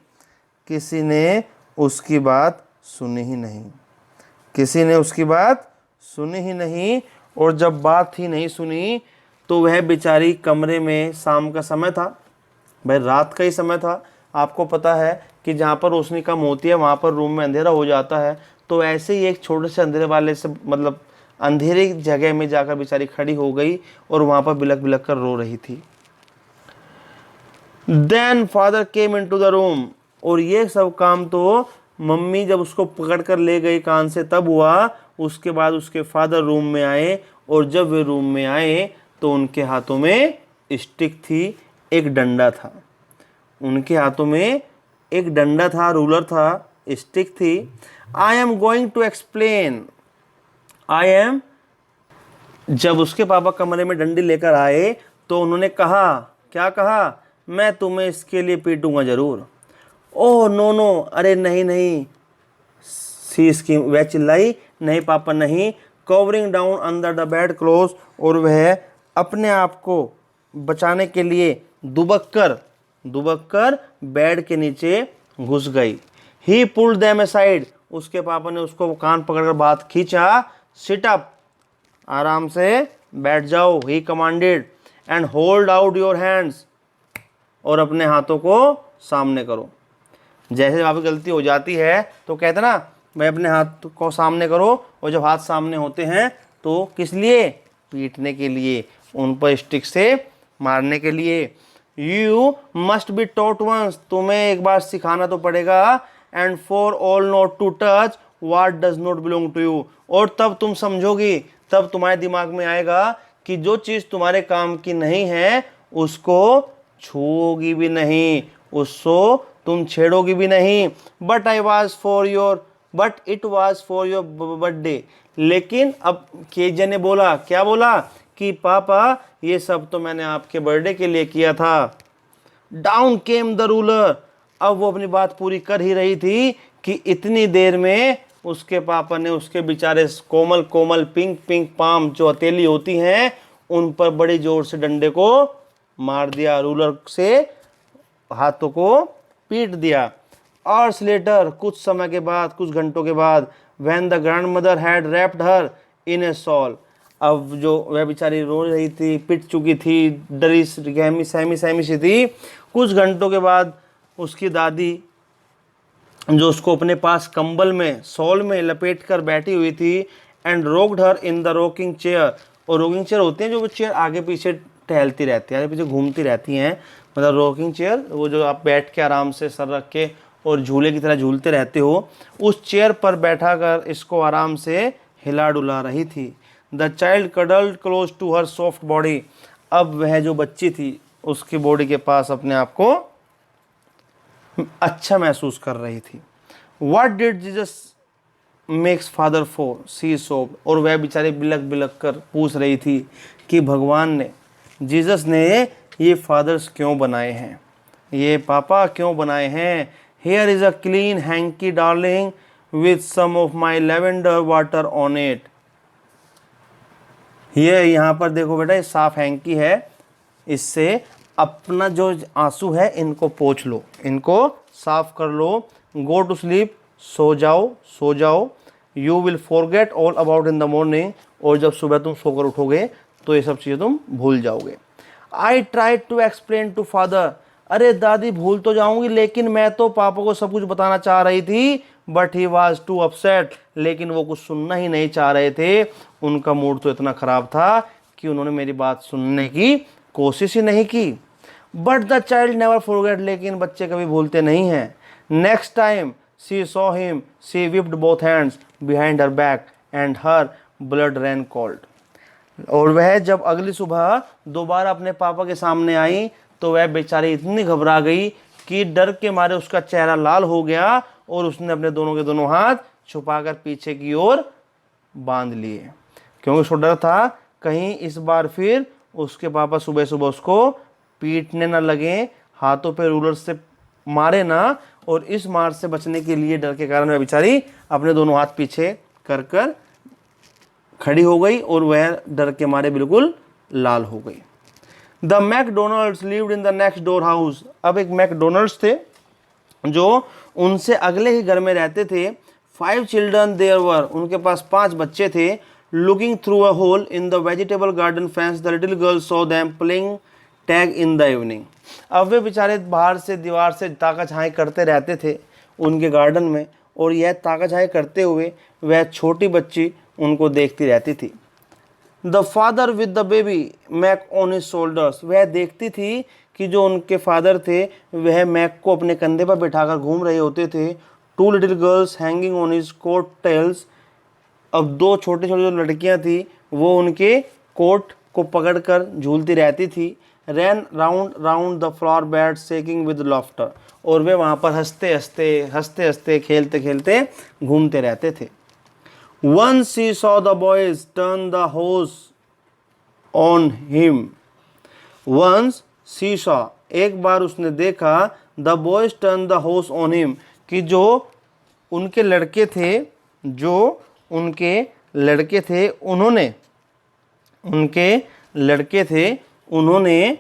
किसी ने उसकी बात सुनी ही नहीं। किसी ने उसकी बात सुनी ही नहीं। और जब बात ही नहीं सुनी तो वह बेचारी कमरे में, शाम का समय था, भाई रात का ही समय था। आपको पता है कि जहाँ पर रोशनी कम होती है वहाँ पर रूम में अंधेरा हो जाता है। तो ऐसे ही एक छोटे से अंधेरे वाले से, मतलब अंधेरे जगह में जाकर बेचारी खड़ी हो गई और वहाँ पर बिलख बिलख कर रो रही थी। Then father came into the room, और ये सब काम तो मम्मी जब उसको पकड़ कर ले गई कान से तब हुआ। उसके बाद उसके फादर रूम में आए, और जब वे रूम में आए तो उनके हाथों में स्टिक थी, एक डंडा था। उनके हाथों में एक डंडा था, रूलर था, स्टिक थी। I am going to explain, I am. जब उसके पापा कमरे में डंडी लेकर आए तो उन्होंने कहा, क्या कहा? मैं तुम्हें इसके लिए पीटूंगा जरूर। ओह नो नो, अरे नहीं नहीं, वह चिल्लाई, नहीं पापा नहीं। Covering down under the bed close, और वह अपने आप को बचाने के लिए दुबक कर बेड के नीचे घुस गई। ही पुल्ड देम असाइड, उसके पापा ने उसको कान पकड़कर बात खींचा। सिट अप, आराम से बैठ जाओ। He commanded, and hold out your hands, और अपने हाथों को सामने करो। जैसे वहाँ पे गलती हो जाती है तो कहते ना, मैं अपने हाथ को सामने करो, और जब हाथ सामने होते हैं तो किस लिए? पीटने के लिए, उन पर स्टिक से मारने के लिए। You must be taught once, तुम्हें एक बार सिखाना तो पड़ेगा। And for all not to touch what does not belong to you, और तब तुम समझोगी, तब तुम्हारे दिमाग में आएगा कि जो चीज़ तुम्हारे काम की नहीं है उसको छूओगी भी नहीं, उसको तुम छेड़ोगी भी नहीं। But it was for your birthday, लेकिन अब केजे ने बोला, क्या बोला? कि पापा ये सब तो मैंने आपके बर्थडे के लिए किया था। डाउन केम द रूलर, अब वो अपनी बात पूरी कर ही रही थी कि इतनी देर में उसके पापा ने उसके बेचारे कोमल कोमल पिंक पिंक पाम जो हथेली होती हैं उन पर बड़ी जोर से डंडे को मार दिया, रूलर से हाथों को पीट दिया। और लेटर, कुछ समय के बाद, कुछ घंटों के बाद, when the grandmother had wrapped her in A shawl, अब जो वह बेचारी रो रही थी, पिट चुकी थी, डरी गहमी सहमी सी थी। कुछ घंटों के बाद उसकी दादी जो उसको अपने पास कंबल में, शॉल में लपेट कर बैठी हुई थी, and rocked her in the rocking chair, और रॉकिंग चेयर होती हैं जो वो चेयर आगे पीछे टहलती रहती है, आगे पीछे घूमती रहती हैं, मतलब रॉकिंग चेयर, वो जो आप बैठ के आराम से सर रख के और झूले की तरह झूलते रहते हो, उस चेयर पर बैठा कर इसको आराम से हिला डुला रही थी। The child cuddled close to her soft body, अब वह जो बच्ची थी उसकी बॉडी के पास अपने आप को अच्छा महसूस कर रही थी। What did Jesus makes father for? She sobbed, और वह बेचारी बिलक बिलक कर पूछ रही थी कि भगवान ने, जीसस ने ये फादर्स क्यों बनाए हैं, ये पापा क्यों बनाए हैं। Here is a clean hanky darling with some of my lavender water on it। ये यहाँ पर देखो बेटा, ये साफ हैंकी है, इससे अपना जो आंसू है इनको पोंछ लो, इनको साफ कर लो। गो टू स्लीप, सो जाओ, सो जाओ। You will forget all about in the morning, और जब सुबह तुम सोकर उठोगे तो ये सब चीज़ें तुम भूल जाओगे। I try to explain to father, अरे दादी भूल तो जाऊंगी लेकिन मैं तो पापा को सब कुछ बताना चाह रही थी, but he was too upset, लेकिन वो कुछ सुनना ही नहीं चाह रहे थे। उनका मूड तो इतना खराब था कि उन्होंने मेरी बात सुनने की कोशिश ही नहीं की। But the child never forget, लेकिन बच्चे कभी भूलते नहीं हैं। Next time she saw him, she whipped both hands behind her back and her blood ran cold। और वह जब अगली सुबह दोबारा अपने पापा के सामने आई तो वह बेचारी इतनी घबरा गई कि डर के मारे उसका चेहरा लाल हो गया और उसने अपने दोनों के दोनों हाथ छुपाकर पीछे की ओर बांध लिए, क्योंकि उसको डर था कहीं इस बार फिर उसके पापा सुबह सुबह उसको पीटने न लगे, हाथों पे रूलर से मारे ना। और इस मार से बचने के लिए डर के कारण वह बेचारी अपने दोनों हाथ पीछे कर कर खड़ी हो गई और वह डर के मारे बिल्कुल लाल हो गई। The McDonald's lived in the next door house. अब एक मैकडोनल्ड्स थे जो उनसे अगले ही घर में रहते थे। 5 चिल्ड्रन देयर वर, उनके पास 5 बच्चे थे। Looking through a hole in the vegetable garden fence the little girl saw them playing tag in the evening. अब वे बेचारे बाहर से दीवार से ताका झाई करते रहते थे उनके गार्डन में, और यह ताका झाई करते हुए वह छोटी बच्ची उनको देखती रहती थी। The father with the baby Mac on his shoulders, वह देखती थी कि जो उनके फादर थे वह मैक को अपने कंधे पर बिठाकर घूम रहे होते थे। 2 little girls hanging on his coat tails, अब 2 छोटी छोटी जो लड़कियां थी वो उनके कोट को पकड़कर झूलती रहती थी। Ran round round the flower bed shaking with laughter, और वे वहाँ पर हंसते हंसते खेलते खेलते घूमते रहते थे। Once she saw the boys turn the hose on him. Once she saw, एक बार उसने देखा the boys turn the hose on him, कि जो उनके लड़के थे उन्होंने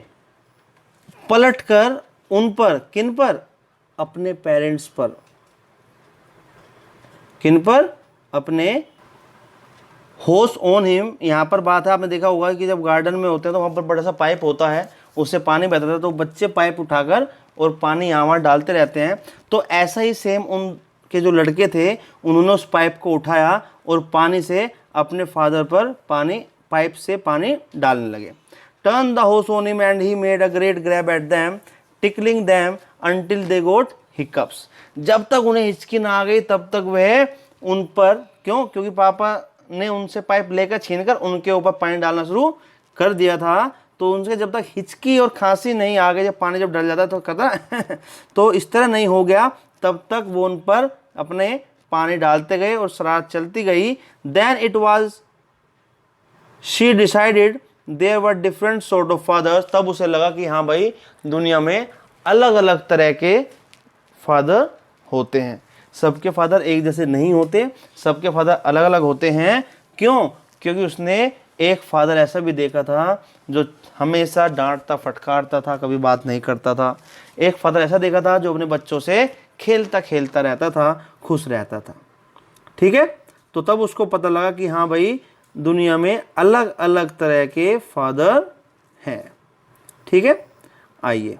पलटकर उन पर, किन पर, अपने पेरेंट्स पर, किन पर, अपने होस ऑन हिम। यहाँ पर बात है, आपने देखा होगा कि जब गार्डन में होते हैं तो वहाँ पर बड़ा सा पाइप होता है, उससे पानी बहता था, तो बच्चे पाइप उठाकर और पानी यहाँ वहाँ डालते रहते हैं। तो ऐसा ही सेम उनके जो लड़के थे उन्होंने उस पाइप को उठाया और पानी से अपने फादर पर पाइप से पानी डालने लगे। Turn the hose on him and he made a great grab at them tickling them until they got hiccups. जब तक उन्हें हिचकी ना आ गई तब तक वह उन पर, क्योंकि पापा ने उनसे पाइप लेकर छीनकर उनके ऊपर पानी डालना शुरू कर दिया था, तो उनसे जब तक हिचकी और खांसी नहीं आ गई, जब पानी जब डल जाता तो कहता तो इस तरह नहीं हो गया, तब तक वो उन पर अपने पानी डालते गए और शरारत चलती गई। Then it was she decided there were different sort of fathers, तब उसे लगा कि हाँ भाई दुनिया में अलग अलग तरह के फादर होते हैं, सबके फादर एक जैसे नहीं होते, सबके फादर अलग अलग होते हैं। क्यों? क्योंकि उसने एक फादर ऐसा भी देखा था जो हमेशा डांटता फटकारता था, कभी बात नहीं करता था। एक फादर ऐसा देखा था जो अपने बच्चों से खेलता खेलता रहता था, खुश रहता था। ठीक है, तो तब उसको पता लगा कि हाँ भाई दुनिया में अलग अलग तरह के फादर हैं। ठीक है, आइए।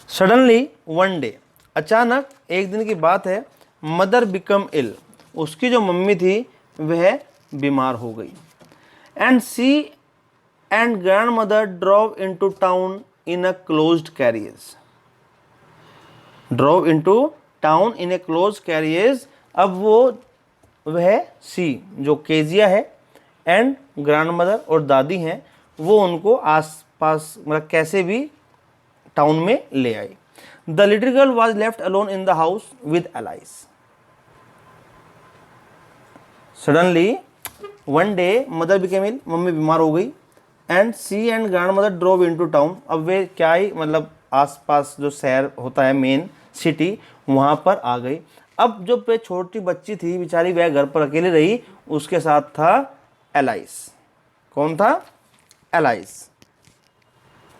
सडनली वन डे, अचानक एक दिन की बात है, मदर बिकम इल, उसकी जो मम्मी थी वह बीमार हो गई। And she and grandmother drove into town in a closed carriers, drove into town in a close carriers. अब वह सी जो केजिया है एंड ग्रैंड मदर और दादी हैं, वो उनको आस पास मतलब कैसे भी टाउन में ले आई। The little girl was left alone in the house with Alice. Suddenly one day mother became ill, mummy बीमार हो गई। And she and grandmother drove into town, अब वे क्या ही मतलब आसपास जो शहर होता है मेन सिटी, वहाँ पर आ गई। अब जो वे छोटी बच्ची थी बेचारी, वह घर पर अकेले रही, उसके साथ था एलाइस। कौन था? एलाइस।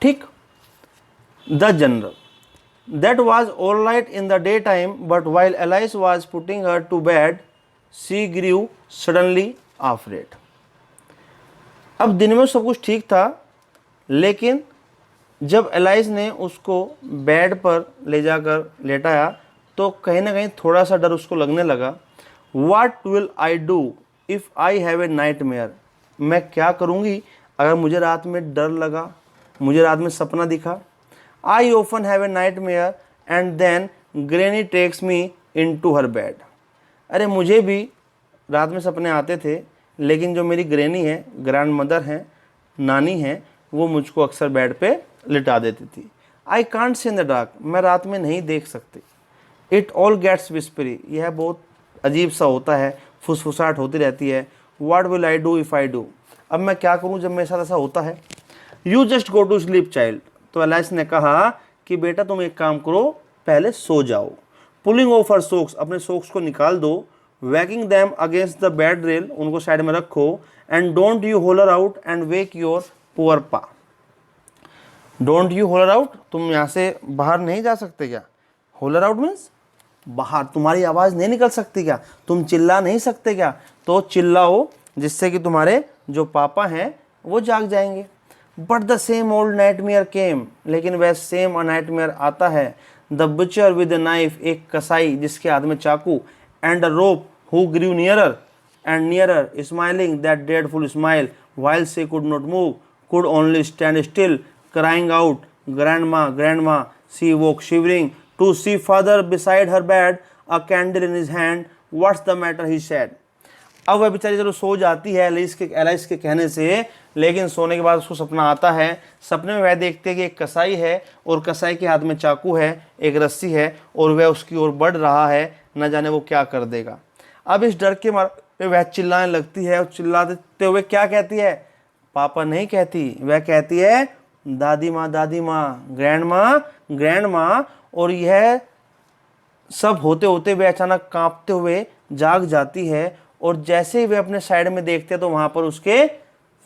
ठीक, the general, that was all right in the day time, but while Alice was putting her to bed she grew suddenly afraid. अब दिन में सब कुछ ठीक था, लेकिन जब एलाइस ने उसको बेड पर ले जाकर लेटाया तो कहीं ना कहीं थोड़ा सा डर उसको लगने लगा। What will I do if I have a nightmare? मैं क्या करूँगी अगर मुझे रात में डर लगा, मुझे रात में सपना दिखा। I often have a nightmare and then Granny takes me into her bed. अरे मुझे भी रात में सपने आते थे, लेकिन जो मेरी ग्रैनी है, ग्रैंड मदर हैं, नानी हैं, वो मुझको अक्सर बेड पे लिटा देती थी। I can't see in the dark, मैं रात में नहीं देख सकती। इट ऑल गेट्स विस्परी, यह बहुत अजीब सा होता है, फुसफुसाहट होती रहती है। What will I do if I do, अब मैं क्या करूं जब मेरे साथ ऐसा होता है। You just go to sleep child, तो एलाइस ने कहा कि बेटा तुम एक काम करो, पहले सो जाओ। पुलिंग ऑफ हर सोक्स, अपने सोक्स को निकाल दो। Whacking them against the bed rail, उनको साइड में रखो। And don't you holler out and wake your poor pa. Don't you holler out, तुम यहाँ से बाहर नहीं जा सकते क्या। होलर आउट मीन्स बाहर, तुम्हारी आवाज़ नहीं निकल सकती क्या, तुम चिल्ला नहीं सकते क्या, तो चिल्लाओ जिससे कि तुम्हारे जो पापा हैं वो जाग जाएंगे। But the same old nightmare came, लेकिन वह सेम नाइटमेयर आता है। The butcher with a knife, एक कसाई जिसके हाथ में चाकू। And a rope who grew nearer and nearer, smiling that dreadful smile while she could not move, could only stand still, crying out, grandma, grandma. She woke shivering to see father beside her bed, a candle in his hand. What's the matter, he said. अब वह बेचारी चलो सो जाती है alias के कहने से, लेकिन सोने के बाद उसको सपना आता है। सपने में वह देखते हैं कि एक कसाई है और कसाई के हाथ में चाकू है, एक रस्सी है और वह उसकी ओर बढ़ रहा है, न जाने वो क्या कर देगा। अब इस डर के मारे वह चिल्लाने लगती है और चिल्लाते हुए क्या कहती है, पापा नहीं कहती, वह कहती है दादी माँ, ग्रैंड माँ। और यह सब होते होते वह अचानक कांपते हुए जाग जाती है और जैसे ही वे अपने साइड में देखते हैं तो वहां पर उसके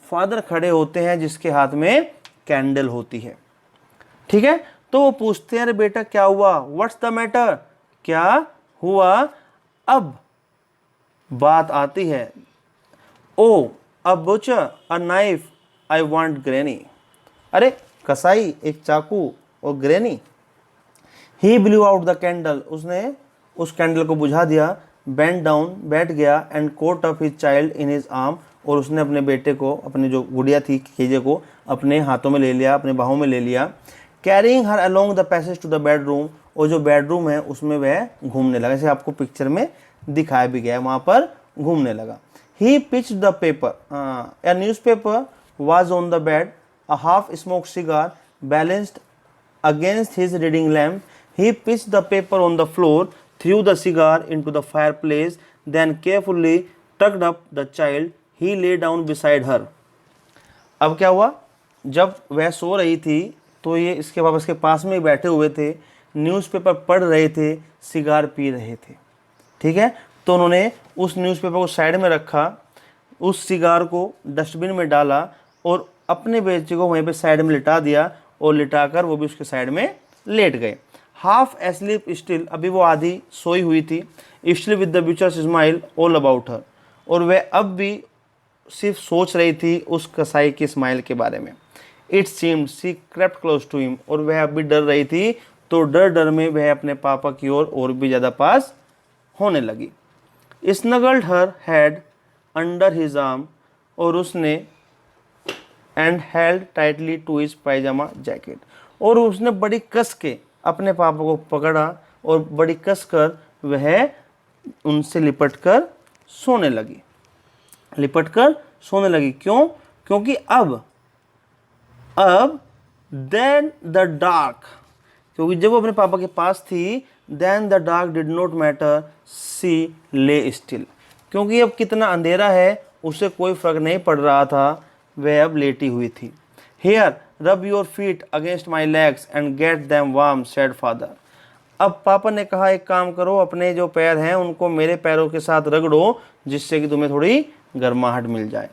फादर खड़े होते हैं जिसके हाथ में कैंडल होती है। ठीक है, तो वो पूछते हैं अरे बेटा क्या हुआ, व्हाट्स द मैटर, क्या हुआ। अब बात आती है, oh a butcher a knife I want granny, अरे कसाई एक चाकू और granny. He blew out the candle, उसने उस कैंडल को बुझा दिया। बेंड डाउन, बैठ गया। And caught up his child in his arm, और उसने अपने बेटे को, अपनी जो गुड़िया थी केजे को अपने हाथों में ले लिया, अपने बाहों में ले लिया। Carrying her along the passage to the bedroom, और जो बेडरूम है उसमें वह घूमने लगा, जैसे आपको पिक्चर में दिखाया भी गया है, वहाँ पर घूमने लगा। ही पिच the paper, a newspaper was on the bed, a half smoke cigar balanced against his reading lamp. He pitched the paper on the floor, threw the cigar into the fireplace, then carefully tucked up the child. He lay down beside her. अब क्या हुआ, जब वह सो रही थी तो ये इसके पापा इसके पास में ही बैठे हुए थे, न्यूज़पेपर पढ़ रहे थे, सिगार पी रहे थे। ठीक है, तो उन्होंने उस न्यूज़पेपर को साइड में रखा, उस सिगार को डस्टबिन में डाला और अपने बेटे को वहीं पे साइड में लिटा दिया और लिटाकर वो भी उसके साइड में लेट गए। हाफ एस्लीप स्टिल, अभी वो आधी सोई हुई थी। Still with the butcher's smile all about her, और वह अब भी सिर्फ सोच रही थी उस कसाई की स्माइल के बारे में। It seemed she crept close to him, और वह अब भी डर रही थी, तो डर डर में वह अपने पापा की ओर और भी ज़्यादा पास होने लगी। Snuggled her head under his arm, और उसने and held tightly to his pyjama jacket, और उसने बड़ी कस के अपने पापा को पकड़ा और बड़ी कस कर वह उनसे लिपट कर सोने लगी, क्यों, क्योंकि अब देन द डार्क, क्योंकि जब वो अपने पापा के पास थी, then the dark did not matter, she lay still, क्योंकि अब कितना अंधेरा है उसे कोई फर्क नहीं पड़ रहा था, वह अब लेटी हुई थी। Here, rub your feet against my legs and get them warm, said father. अब पापा ने कहा एक काम करो, अपने जो पैर हैं उनको मेरे पैरों के साथ रगड़ो जिससे कि तुम्हें थोड़ी गर्माहट मिल जाए।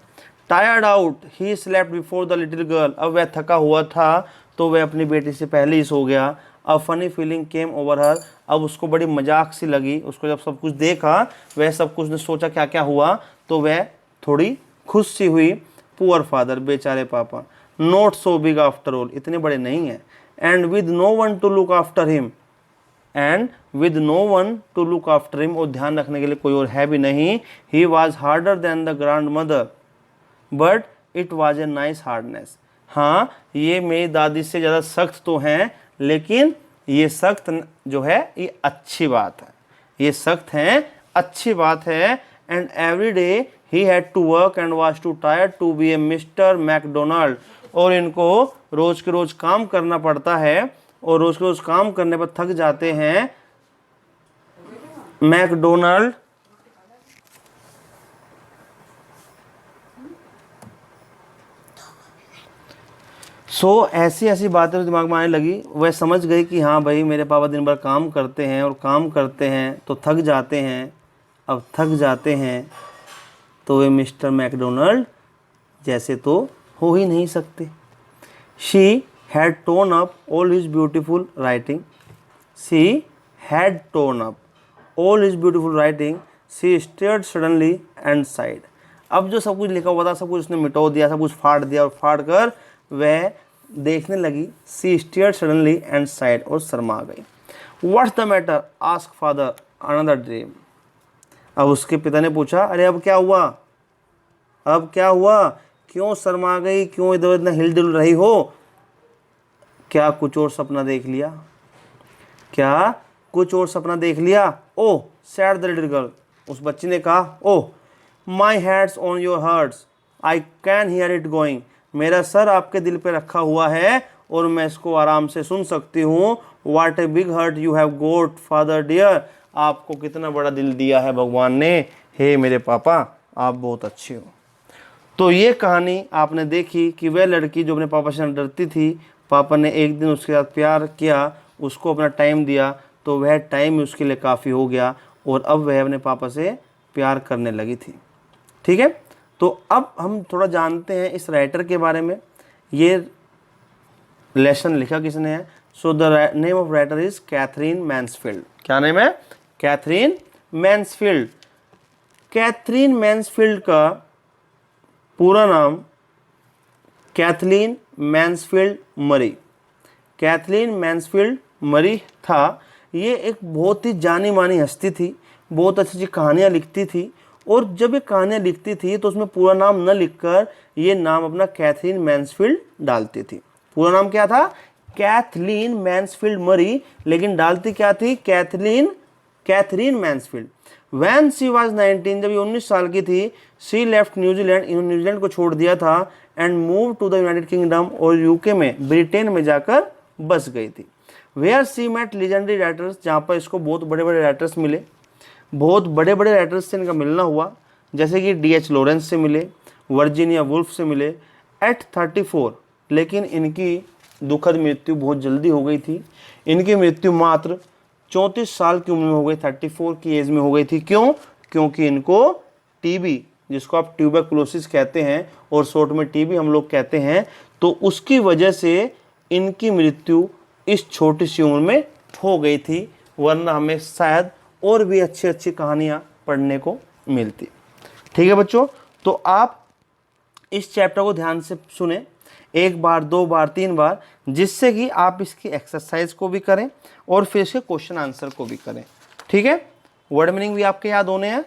Tired out he slept before the little girl, अब वह थका हुआ था तो वह अपनी बेटी से पहले ही सो गया। A funny feeling came over हर, अब उसको बड़ी मजाक सी लगी, उसको जब सब कुछ देखा, वह सब कुछ ने सोचा क्या क्या हुआ, तो वह थोड़ी खुश सी हुई। पुअर फादर, बेचारे पापा, not so big after all, इतने बड़े नहीं हैं, and with no one to look after him, and with no one to look after him, और ध्यान रखने के लिए कोई और है भी नहीं। He was harder than the grand mother but it was a nice hardness, हाँ ये मेरी दादी से ज़्यादा सख्त तो हैं, लेकिन ये सख्त जो है ये अच्छी बात है, ये सख्त हैं, अच्छी बात है। And every day he had to work and was too tired to be a Mr Macdonald, और इनको रोज के रोज काम करना पड़ता है, और रोज के रोज काम करने पर थक जाते हैं। मैकडोनाल्ड ऐसी ऐसी बातें दिमाग में आने लगी, वह समझ गई कि हाँ भाई मेरे पापा दिन भर काम करते हैं, और काम करते हैं तो थक जाते हैं, अब थक जाते हैं तो वे मिस्टर मैकडोनाल्ड जैसे तो हो ही नहीं सकते। She had tone up all his beautiful writing, she had tone up all his beautiful writing, she stared suddenly and side, अब जो सब कुछ लिखा हुआ था सब कुछ उसने मिटो दिया, सब कुछ फाड़ दिया, और फाड़ कर वह देखने लगी। सी स्टेयर्ड सडनली एंड साइड, और शर्मा गई। What's the matter ask father another dream, अब उसके पिता ने पूछा अरे अब क्या हुआ, अब क्या हुआ, क्यों शर्मा गई, क्यों इधर उधर हिल डुल रही हो, क्या कुछ और सपना देख लिया, क्या कुछ और सपना देख लिया। Oh said the little girl, उस बच्ची ने कहा oh my head's on your hearts I can hear it going, मेरा सर आपके दिल पे रखा हुआ है और मैं इसको आराम से सुन सकती हूँ। What a big heart you have got father dear, आपको कितना बड़ा दिल दिया है भगवान ने, हे मेरे पापा आप बहुत अच्छे हो। तो ये कहानी आपने देखी कि वह लड़की जो अपने पापा से डरती थी, पापा ने एक दिन उसके साथ प्यार किया, उसको अपना टाइम दिया, तो वह टाइम उसके लिए काफ़ी हो गया, और अब वह अपने पापा से प्यार करने लगी थी। ठीक है, तो अब हम थोड़ा जानते हैं इस राइटर के बारे में। ये लेसन लिखा किसने है? So the name of writer is Katherine Mansfield. क्या नेम है? Katherine Mansfield. कैथरीन मैन्सफील्ड का पूरा नाम Kathleen Mansfield Murry, Kathleen Mansfield Murry था। ये एक बहुत ही जानी मानी हस्ती थी, बहुत अच्छी अच्छी कहानियाँ लिखती थी, और जब ये कहानियाँ लिखती थी तो उसमें पूरा नाम न लिखकर ये नाम अपना कैथरीन मैन्सफील्ड डालती थी। पूरा नाम क्या था? कैथलीन मैन्सफील्ड मरी, लेकिन डालती क्या थी? Katherine Mansfield. When she was 19, जब ये 19 साल की थी, she left न्यूजीलैंड, इन्होंने न्यूजीलैंड को छोड़ दिया था, and move to the United Kingdom, और यूके में ब्रिटेन में जाकर बस गई थी। Where she met legendary writers, जहाँ पर इसको बहुत बड़े बड़े राइटर्स मिले, बहुत बड़े बड़े राइटर्स से इनका मिलना हुआ, जैसे कि D.H. लॉरेंस से मिले, वर्जीनिया वुल्फ से मिले। एट 34, लेकिन इनकी दुखद मृत्यु बहुत जल्दी हो गई थी। इनकी मृत्यु मात्र 34 साल की उम्र में हो गई, 34 की एज में हो गई थी। क्यों? क्योंकि इनको टीबी, जिसको आप ट्यूबरकुलोसिस कहते हैं और शॉर्ट में टीबी हम लोग कहते हैं, तो उसकी वजह से इनकी मृत्यु इस छोटी सी उम्र में हो गई थी, वरना हमें शायद और भी अच्छी अच्छी कहानियाँ पढ़ने को मिलती। ठीक है बच्चों, तो आप इस चैप्टर को ध्यान से सुने, 1 बार 2 बार 3 बार, जिससे कि आप इसकी एक्सरसाइज को भी करें और फिर इसके क्वेश्चन आंसर को भी करें। ठीक है, वर्ड मीनिंग भी आपके याद होने हैं।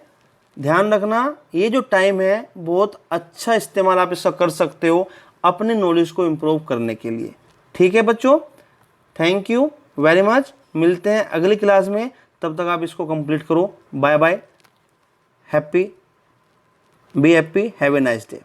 ध्यान रखना, ये जो टाइम है बहुत अच्छा इस्तेमाल आप इसका कर सकते हो अपने नॉलेज को इम्प्रूव करने के लिए। ठीक है बच्चों, थैंक यू वेरी मच। मिलते हैं अगली क्लास में, तब तक आप इसको कंप्लीट करो। Bye bye, be happy, have a nice day.